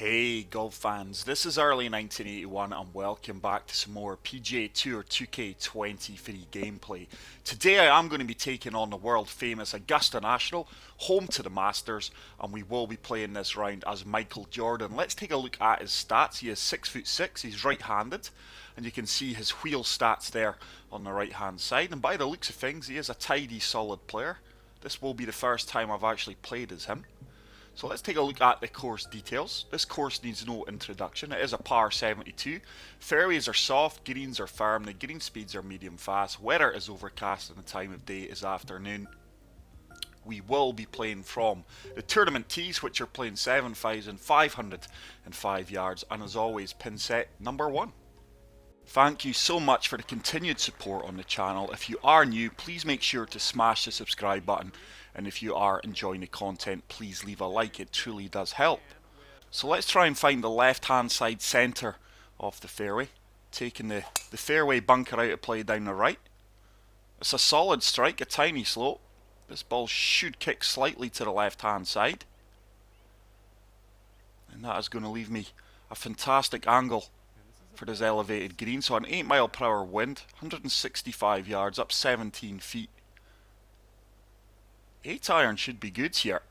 Hey golf fans, this is early 1981 and welcome back to some more PGA Tour 2K23 gameplay. Today I am going to be taking on the world famous Augusta National, home to the Masters, and we will be playing this round as Michael Jordan. Let's take a look at his stats. He is 6'6", he's right-handed, and you can see his wheel stats there on the right hand side, and by the looks of things he is a tidy, solid player. This will be the first time I've actually played as him. So let's take a look at the course details. This course needs no introduction. It is a par 72. Fairways are soft, greens are firm, the green speeds are medium fast. Weather is overcast and the time of day is afternoon. We will be playing from the tournament tees, which are playing 7,505 yards, and as always, pin set number 1. Thank you so much for the continued support on the channel. If you are new, please make sure to smash the subscribe button, and if you are enjoying the content, please leave a like, it truly does help. So let's try and find the left hand side centre of the fairway, taking the fairway bunker out of play down the right. It's a solid strike, a tiny slope. This ball should kick slightly to the left hand side, and that is going to leave me a fantastic angle for this elevated green. So an 8 mph wind, 165 yards, up 17 feet. 8 iron should be good here.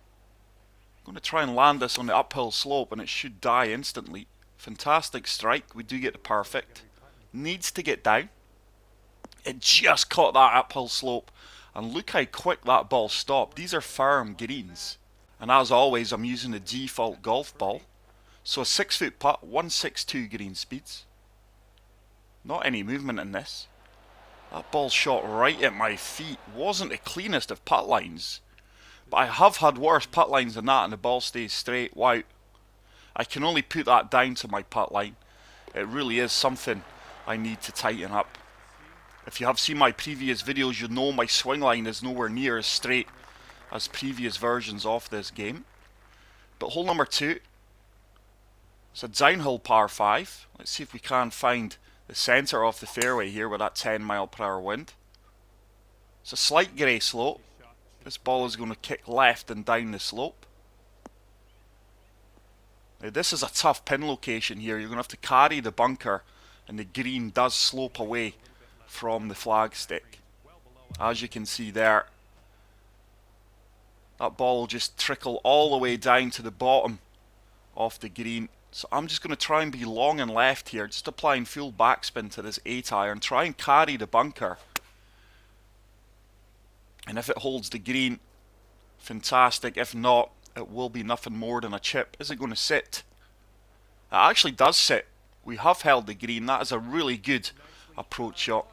I'm going to try and land this on the uphill slope and it should die instantly. Fantastic strike, we do get the perfect. Needs to get down. It just caught that uphill slope, and look how quick that ball stopped. These are firm greens, and as always I'm using the default golf ball. So a 6-foot putt, 162 green speeds. Not any movement in this. That ball shot right at my feet. Wasn't the cleanest of putt lines, but I have had worse putt lines than that and the ball stays straight. Wow. I can only put that down to my putt line. It really is something I need to tighten up. If you have seen my previous videos, you'll know my swing line is nowhere near as straight as previous versions of this game. But hole number 2, it's a downhill par 5. Let's see if we can find the centre of the fairway here with that 10 mph wind. It's a slight grey slope. This ball is going to kick left and down the slope. Now this is a tough pin location here. You're going to have to carry the bunker, and the green does slope away from the flagstick. As you can see there, that ball will just trickle all the way down to the bottom of the green. So I'm just going to try and be long and left here, just applying full backspin to this 8 iron, try and carry the bunker. And if it holds the green, fantastic. If not, it will be nothing more than a chip. Is it going to sit? It actually does sit. We have held the green. That is a really good approach shot.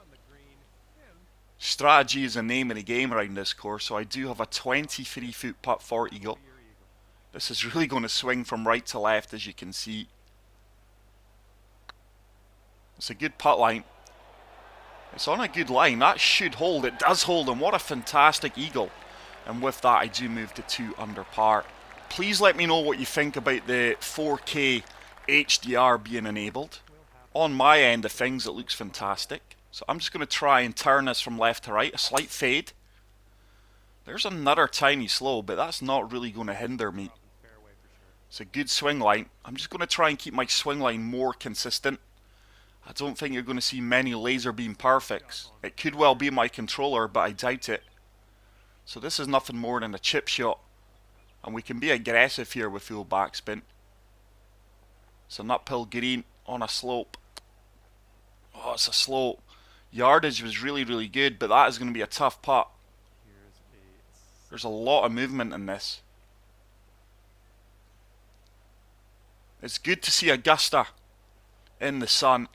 Strategy is the name of the game around this course, so I do have a 23-foot putt for eagle. This is really going to swing from right to left, as you can see. It's a good putt line. It's on a good line. That should hold. It does hold, and what a fantastic eagle. And with that, I do move to 2 under par. Please let me know what you think about the 4K HDR being enabled. On my end of things, it looks fantastic. So I'm just going to try and turn this from left to right. A slight fade. There's another tiny slope, but that's not really going to hinder me. It's a good swing line. I'm just going to try and keep my swing line more consistent. I don't think you're going to see many laser beam perfects. It could well be my controller, but I doubt it. So this is nothing more than a chip shot, and we can be aggressive here with full backspin. It's an uphill green on a slope. Oh, it's a slope. Yardage was really good, but that is going to be a tough putt. There's a lot of movement in this. It's good to see Augusta in the sun.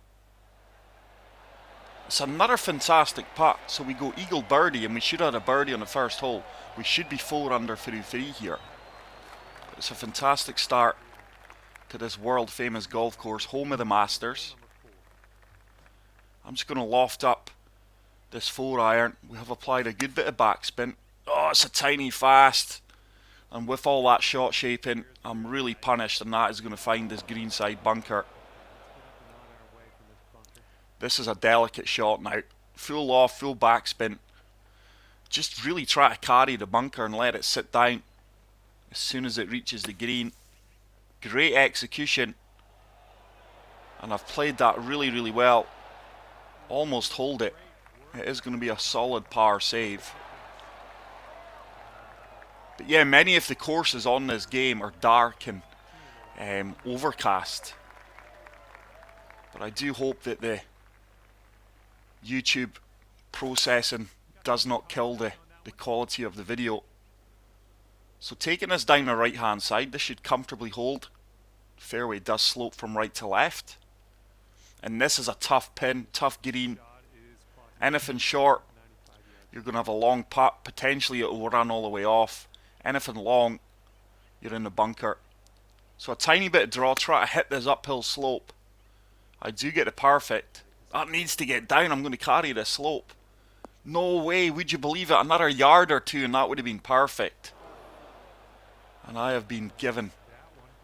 It's another fantastic putt. So we go eagle birdie, and we should have had a birdie on the first hole. We should be 4 under through 3 here. It's a fantastic start to this world famous golf course, home of the Masters. I'm just going to loft up this 4 iron. We have applied a good bit of backspin. Oh, it's a tiny fast. And with all that shot shaping, I'm really punished, and that is going to find this greenside bunker. This is a delicate shot now. Full off, full backspin. Just really try to carry the bunker and let it sit down as soon as it reaches the green. Great execution. And I've played that really, really well. Almost hold it. It is going to be a solid par save. But yeah, many of the courses on this game are dark and overcast. But I do hope that the YouTube processing does not kill the quality of the video. So taking this down the right hand side, this should comfortably hold. Fairway does slope from right to left. And this is a tough pin, tough green. Anything short, you're going to have a long putt. Potentially it will run all the way off. Anything long, you're in the bunker. So a tiny bit of draw, try to hit this uphill slope. I do get the perfect. That needs to get down. I'm going to carry this slope. No way, would you believe it? Another yard or two and that would have been perfect. And I have been given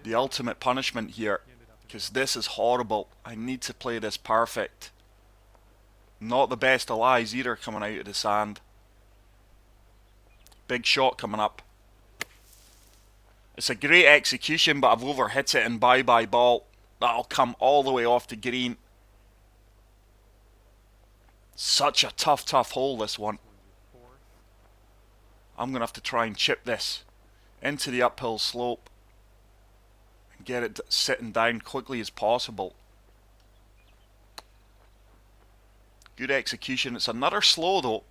the ultimate punishment here, because this is horrible. I need to play this perfect. Not the best of lies either coming out of the sand. Big shot coming up. It's a great execution, but I've overhit it and bye-bye ball. That'll come all the way off the green. Such a tough hole, this one. I'm going to have to try and chip this into the uphill slope and get it sitting down quickly as possible. Good execution. It's another slow though.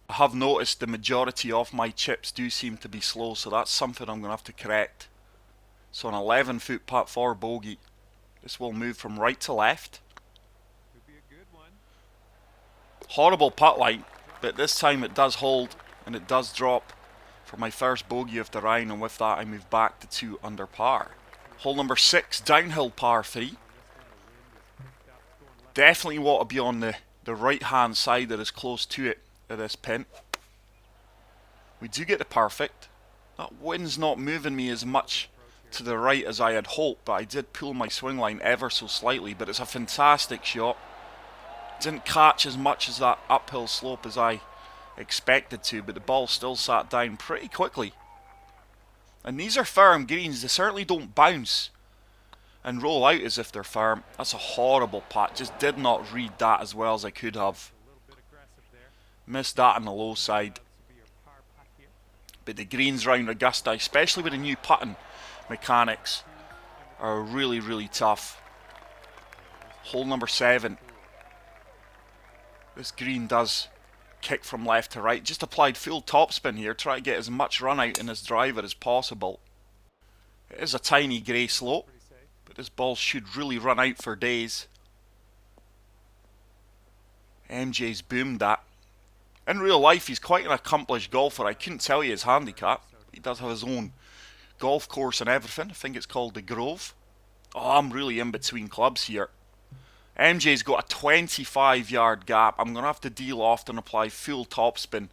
I have noticed the majority of my chips do seem to be slow, so that's something I'm going to have to correct. So an 11-foot putt for bogey. This will move from right to left. Horrible putt line, but this time it does hold and it does drop for my first bogey of the round, and with that I move back to 2 under par. Hole number 6, downhill par 3. Definitely want to be on the right hand side that is close to it of this pin. We do get the perfect. That wind's not moving me as much to the right as I had hoped, but I did pull my swing line ever so slightly. But it's a fantastic shot. Didn't catch as much as that uphill slope as I expected to, but the ball still sat down pretty quickly. And these are firm greens. They certainly don't bounce and roll out as if they're firm. That's a horrible putt. Just did not read that as well as I could have. Missed that on the low side. But the greens round Augusta, especially with the new putting mechanics, are really, really tough. Hole number 7. This green does kick from left to right. Just applied full topspin here. Try to get as much run out in this driver as possible. It is a tiny grey slope, but this ball should really run out for days. MJ's boomed that. In real life, he's quite an accomplished golfer. I couldn't tell you his handicap. He does have his own golf course and everything. I think it's called the Grove. Oh, I'm really in between clubs here. MJ's got a 25-yard gap. I'm going to have to deal off and apply full topspin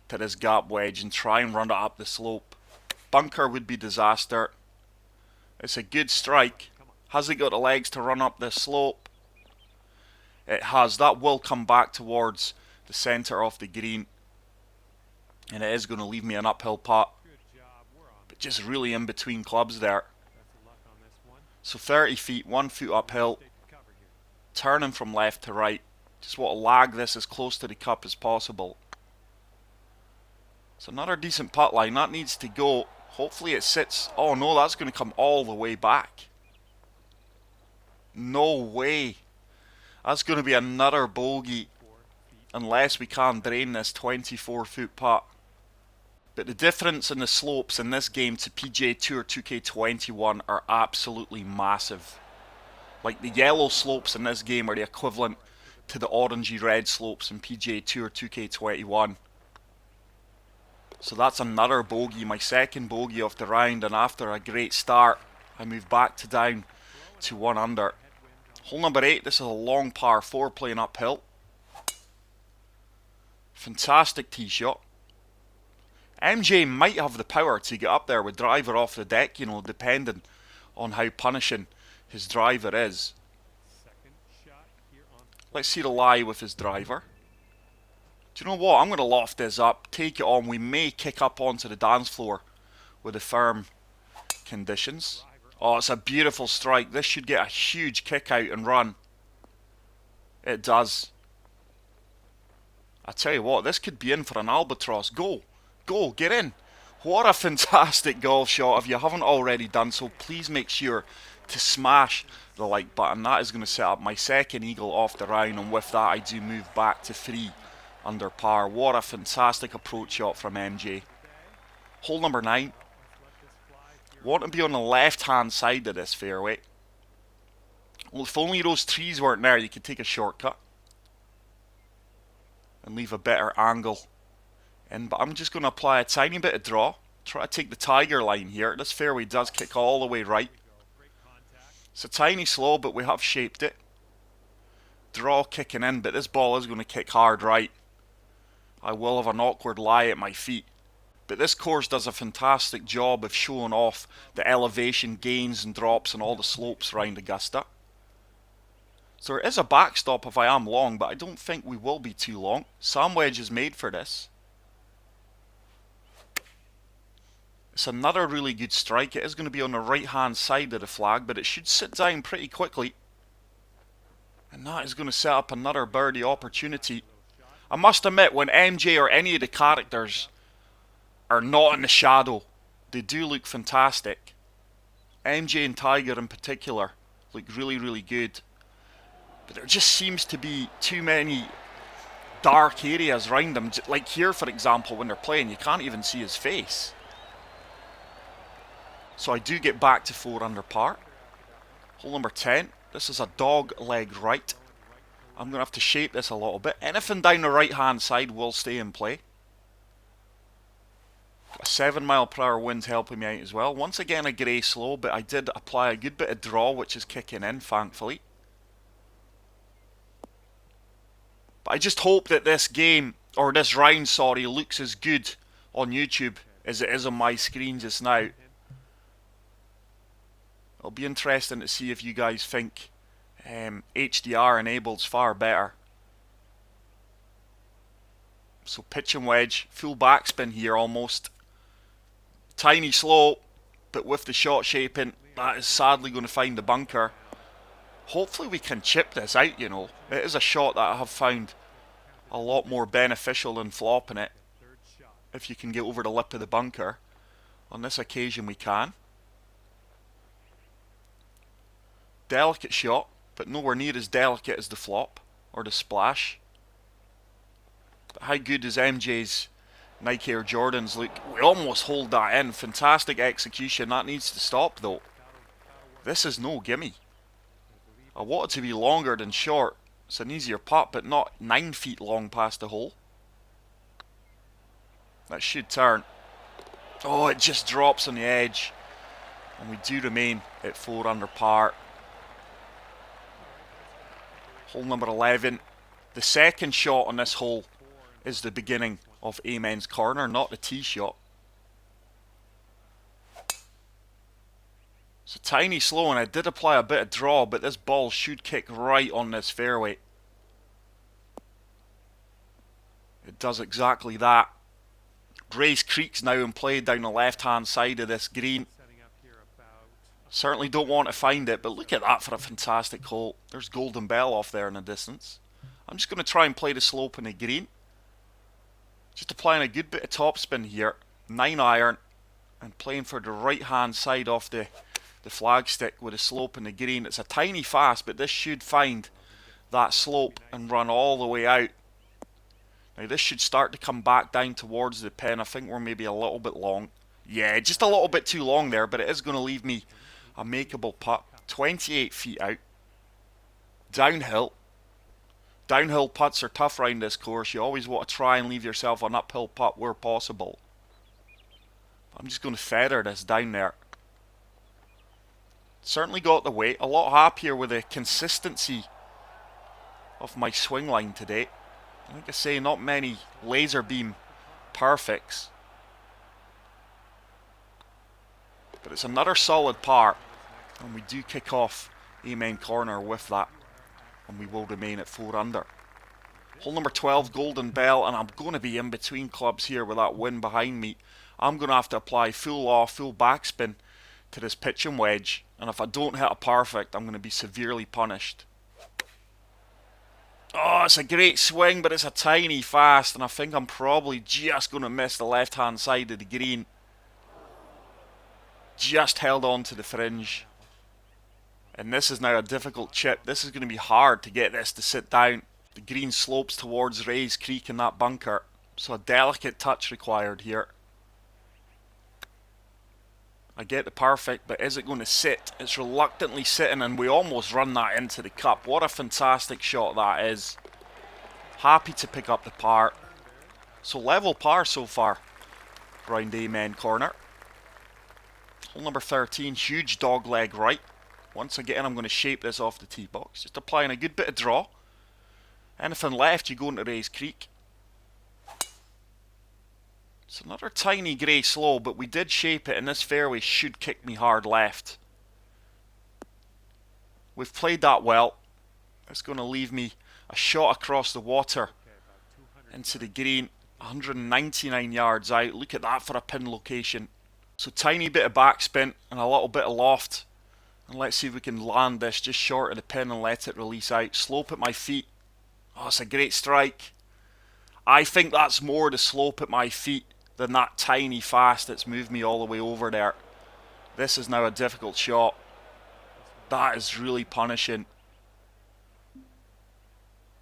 to this gap wedge and try and run it up the slope. Bunker would be disaster. It's a good strike. Has it got the legs to run up this slope? It has. That will come back towards the centre of the green. And it is going to leave me an uphill putt. But just really in between clubs there. So 30 feet, 1 foot uphill. Turning from left to right. Just want to lag this as close to the cup as possible. It's another decent putt line. That needs to go. Hopefully it sits. Oh no, that's going to come all the way back. No way. That's going to be another bogey. Unless we can drain this 24-foot putt. But the difference in the slopes in this game to PGA Tour 2K21 are absolutely massive. Like the yellow slopes in this game are the equivalent to the orangey red slopes in PGA Tour 2K21. So that's another bogey, my second bogey of the round, and after a great start I move back to down to 1 under. Hole number 8, this is a long par 4 playing uphill. Fantastic tee shot. MJ might have the power to get up there with driver off the deck, you know, depending on how punishing his driver is. Let's see the lie with his driver. Do you know what? I'm going to loft this up, take it on. We may kick up onto the dance floor with the firm conditions. Oh, it's a beautiful strike. This should get a huge kick out and run. It does. I tell you what, this could be in for an albatross. Go. Go, get in. What a fantastic golf shot. If you haven't already done so, please make sure to smash the like button. That is going to set up my second eagle off the round, and with that I do move back to 3 under par. What a fantastic approach shot from MJ. Hole number 9. Want to be on the left hand side of this fairway. Well, if only those trees weren't there, you could take a shortcut and leave a better angle in. But I'm just going to apply a tiny bit of draw. Try to take the tiger line here. This fairway does kick all the way right. It's a tiny slow, but we have shaped it. Draw kicking in, but this ball is going to kick hard right. I will have an awkward lie at my feet. But this course does a fantastic job of showing off the elevation gains and drops and all the slopes around Augusta. So there is a backstop if I am long, but I don't think we will be too long. Sand wedge is made for this. It's another really good strike. It is going to be on the right hand side of the flag, but it should sit down pretty quickly. And that is going to set up another birdie opportunity. I must admit, when MJ or any of the characters are not in the shadow, they do look fantastic. MJ and Tiger in particular look really, really good. But there just seems to be too many dark areas around them. Like here, for example, when they're playing, you can't even see his face. So I do get back to 4 under par. Hole number 10. This is a dog leg right. I'm going to have to shape this a little bit. Anything down the right hand side will stay in play. A 7 mile per hour wind helping me out as well. Once again a grey slow, but I did apply a good bit of draw, which is kicking in, thankfully. But I just hope that this game, or this round, sorry, looks as good on YouTube as it is on my screen just now. It'll be interesting to see if you guys think HDR enabled's far better. So pitch and wedge, full backspin here almost. Tiny slow, but with the shot shaping, that is sadly going to find the bunker. Hopefully we can chip this out, you know. It is a shot that I have found a lot more beneficial than flopping it. If you can get over the lip of the bunker. On this occasion we can. Delicate shot, but nowhere near as delicate as the flop or the splash. But how good does MJ's Nike Air Jordans look? We almost hold that in. Fantastic execution. That needs to stop though. This is no gimme. I want it to be longer than short. It's an easier putt, but not 9 feet long past the hole. That should turn. Oh, it just drops on the edge. And we do remain at 4 under par. Hole number 11. The second shot on this hole is the beginning of Amen's corner, not the tee shot. It's a tiny slow, and I did apply a bit of draw, but this ball should kick right on this fairway. It does exactly that. Grace Creek's now in play down the left hand side of this green. Certainly don't want to find it, but look at that for a fantastic hole. There's Golden Bell off there in the distance. I'm just going to try and play the slope in the green. Just applying a good bit of topspin here. 9 iron. And playing for the right hand side off the flagstick with a slope in the green. It's a tiny fast, but this should find that slope and run all the way out. Now this should start to come back down towards the pin. I think we're maybe a little bit long. Yeah, just a little bit too long there, but it is going to leave me a makeable putt. 28 feet out. Downhill. Downhill putts are tough around this course. You always want to try and leave yourself an uphill putt where possible. I'm just going to feather this down there. Certainly got the weight. A lot happier with the consistency of my swing line today. Like I say, not many laser beam perfects. But it's another solid par. And we do kick off Amen corner with that. And we will remain at 4 under. Hole number 12, Golden Bell. And I'm going to be in between clubs here with that wind behind me. I'm going to have to apply full off, full backspin to this pitching wedge, and if I don't hit a perfect, I'm going to be severely punished. Oh, it's a great swing, but it's a tiny fast, and I think I'm probably just going to miss the left-hand side of the green. Just held on to the fringe. And this is now a difficult chip. This is going to be hard to get this to sit down. The green slopes towards Rays Creek in that bunker, so a delicate touch required here. I get the perfect, but is it going to sit? It's reluctantly sitting, and we almost run that into the cup. What a fantastic shot that is. Happy to pick up the par. So level par so far. Round Amen corner. Hole number 13, huge dog leg right. Once again, I'm going to shape this off the tee box. Just applying a good bit of draw. Anything left, you go into Rays Creek. It's another tiny grey slow, but we did shape it, and this fairway should kick me hard left. We've played that well. It's going to leave me a shot across the water into the green, 199 yards out. Look at that for a pin location. So tiny bit of backspin and a little bit of loft. And let's see if we can land this just short of the pin and let it release out. Slope at my feet. Oh, it's a great strike. I think that's more the slope at my feet than that tiny fast that's moved me all the way over there. This is now a difficult shot. That is really punishing.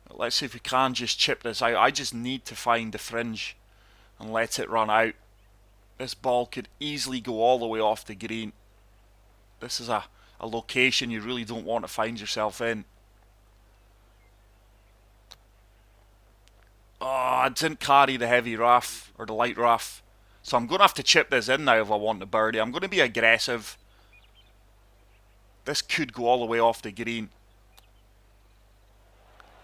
Let's see if we can just chip this out. I just need to find the fringe and let it run out. This ball could easily go all the way off the green. This is a location you really don't want to find yourself in. Oh, I didn't carry the heavy rough, or the light rough. So I'm going to have to chip this in now if I want the birdie. I'm going to be aggressive. This could go all the way off the green.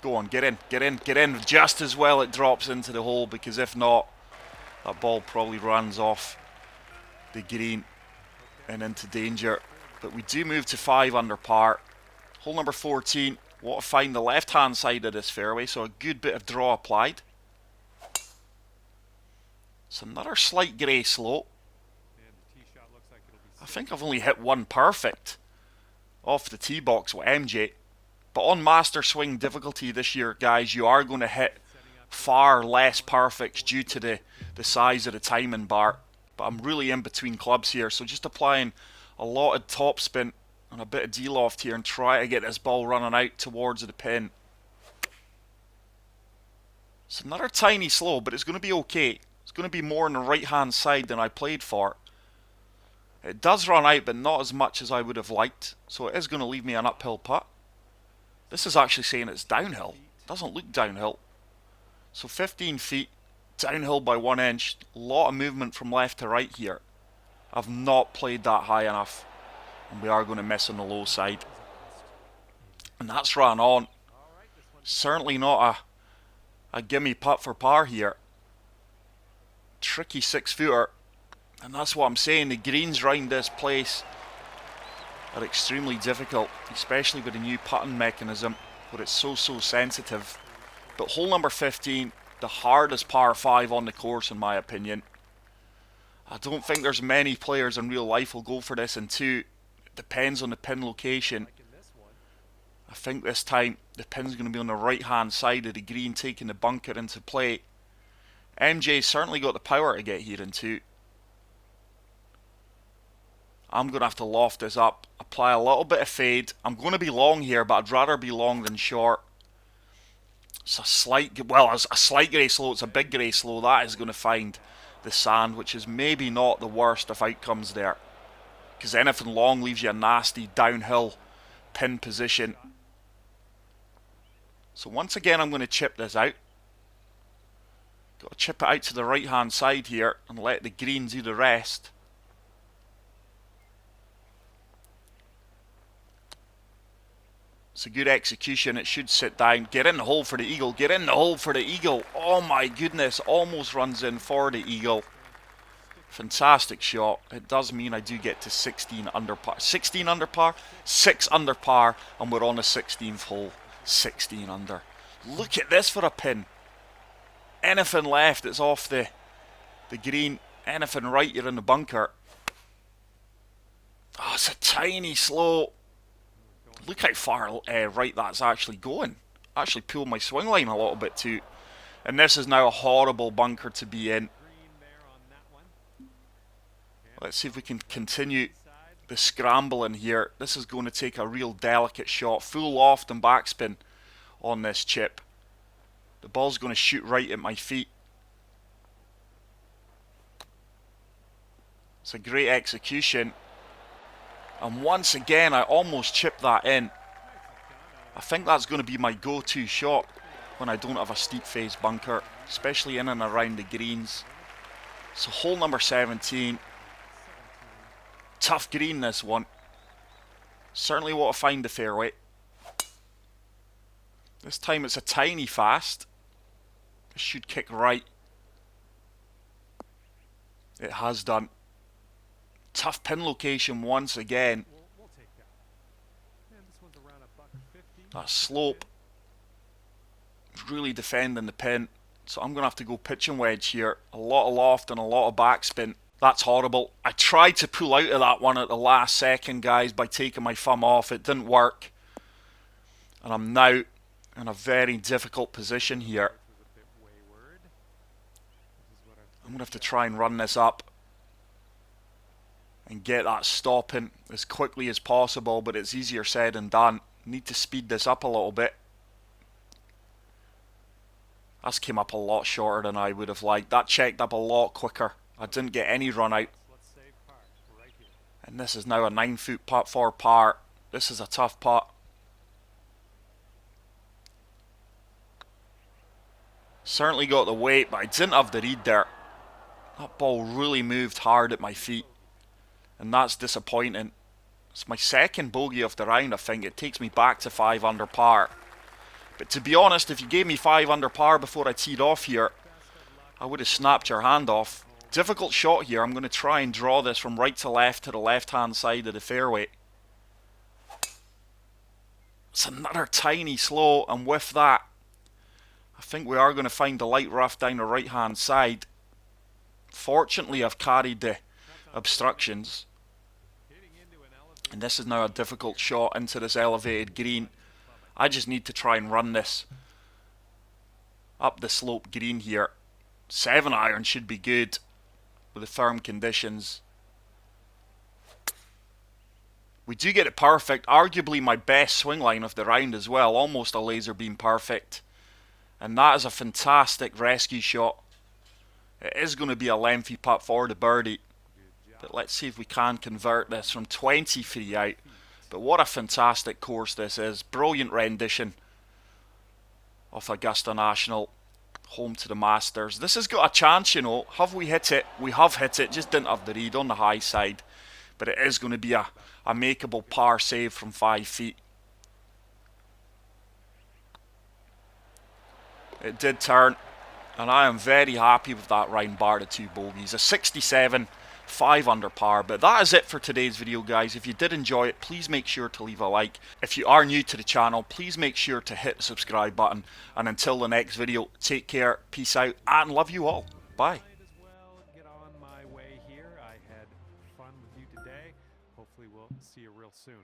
Go on, get in, get in, get in. Just as well it drops into the hole, because if not, that ball probably runs off the green and into danger. But we do move to 5 under par. Hole number 14. Want to find the left-hand side of this fairway, so a good bit of draw applied. It's another slight grey slope. I think I've only hit one perfect off the tee box with MJ. But on Master Swing difficulty this year, guys, you are going to hit far less perfects due to the size of the timing bar. But I'm really in between clubs here, so just applying a lot of topspin and a bit of D-loft here and try to get this ball running out towards the pin. It's another tiny slow, but it's going to be okay. It's going to be more on the right-hand side than I played for. It does run out, but not as much as I would have liked. So it is going to leave me an uphill putt. This is actually saying it's downhill. It doesn't look downhill. So 15 feet, downhill by 1 inch. A lot of movement from left to right here. I've not played that high enough. And we are going to miss on the low side. And that's ran on. Certainly not a gimme putt for par here. Tricky 6-footer. And that's what I'm saying. The greens round this place are extremely difficult, especially with the new putting mechanism where it's so sensitive. But hole number 15, the hardest par 5 on the course in my opinion. I don't think there's many players in real life who'll go for this in 2. It depends on the pin location. I think this time the pin's going to be on the right hand side of the green, taking the bunker into play. MJ's certainly got the power to get here in 2. I'm going to have to loft this up, apply a little bit of fade. I'm going to be long here, but I'd rather be long than short. It's a slight grey slow. It's a big grey slow. That is going to find the sand, which is maybe not the worst of outcomes there. Because anything long leaves you a nasty downhill pin position. So once again, I'm going to chip this out. Got to chip it out to the right hand side here and let the green do the rest. It's a good execution. It should sit down. Get in the hole for the eagle. Get in the hole for the eagle. Oh my goodness. Almost runs in for the eagle. Fantastic shot. It does mean I do get to 16 under par. 16 under par? 6 under par. And we're on the 16th hole. 16 under. Look at this for a pin. Anything left, it's off the green. Anything right, you're in the bunker. tiny slow. Look how far right that's actually going. Actually pulled my swing line a little bit too. And this is now a horrible bunker to be in. Let's see if we can continue the scramble in here. This is going to take a real delicate shot. Full loft and backspin on this chip. The ball's going to shoot right at my feet. It's a great execution. And once again, I almost chipped that in. I think that's going to be my go-to shot when I don't have a steep face bunker, especially in and around the greens. So hole number 17. Tough green, this one. Certainly want to find the fairway. This time it's a tiny fast. It should kick right. It has done. Tough pin location once again. That slope. Really defending the pin. So I'm going to have to go pitch and wedge here. A lot of loft and a lot of backspin. That's horrible. I tried to pull out of that one at the last second, guys, by taking my thumb off. It didn't work. And I'm now in a very difficult position here. I'm going to have to try and run this up and get that stopping as quickly as possible, but it's easier said than done. Need to speed this up a little bit. This came up a lot shorter than I would have liked. That checked up a lot quicker. I didn't get any run out. And this is now a 9-foot putt for par. This is a tough putt. Certainly got the weight, but I didn't have the read there. That ball really moved hard at my feet. And that's disappointing. It's my second bogey of the round, I think. It takes me back to 5 under par. But to be honest, if you gave me 5 under par before I teed off here, I would have snapped your hand off. Difficult shot here. I'm going to try and draw this from right to left to the left-hand side of the fairway. It's another tiny slow, and with that, I think we are going to find the light rough down the right-hand side. Fortunately, I've carried the obstructions. And this is now a difficult shot into this elevated green. I just need to try and run this up the slope green here. 7 iron should be good with the firm conditions. We do get it perfect. Arguably my best swing line of the round as well. Almost a laser beam perfect. And that is a fantastic rescue shot. It is going to be a lengthy putt for the birdie. But let's see if we can convert this from 23 out. But what a fantastic course this is. Brilliant rendition of Augusta National. Home to the Masters. This has got a chance, you know. Have we hit it? We have hit it. Just didn't have the read on the high side. But it is going to be a makeable par save from 5 feet. It did turn. And I am very happy with that round, bar the 2 bogeys. A 67, 5 under par. But that is it for today's video, guys. If you did enjoy it, please make sure to leave a like. If you are new to the channel, please make sure to hit the subscribe button. And until the next video, take care, peace out, and love you all. Bye. Get on my way here. I had fun with you today. Hopefully we'll see you real soon.